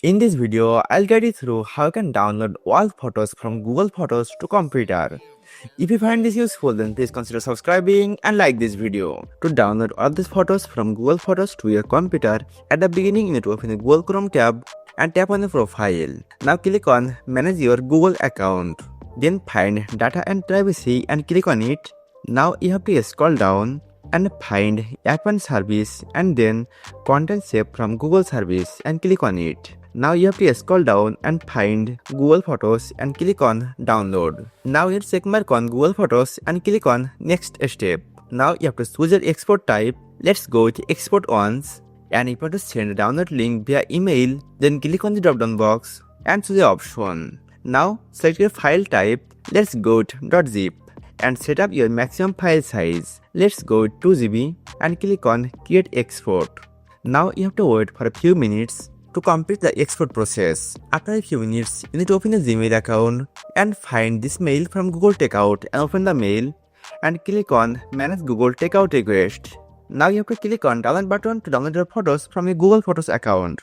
In this video, I'll guide you through how you can download all photos from Google Photos to computer. If you find this useful, then please consider subscribing and like this video. To download all these photos from Google Photos to your computer, at the beginning you need to open the Google Chrome tab and tap on the profile. Now click on Manage your Google account. Then find Data and Privacy and click on it. Now you have to scroll down and find App and Service and then Content Saved from Google Service and click on it. Now you have to scroll down and find Google Photos and click on Download. Now hit check mark on Google Photos and click on Next Step. Now you have to choose your export type. Let's go to Export Once. And if you want to send a download link via email, then click on the drop down box and choose the option. Now select your file type. Let's go to .zip and set up your maximum file size. Let's go 2 GB and click on Create Export. Now you have to wait for a few minutes to complete the export process. After a few minutes, you need to open a Gmail account and find this mail from Google Takeout and open the mail and click on Manage Google Takeout Request. Now you have to click on download button to download your photos from your Google Photos account.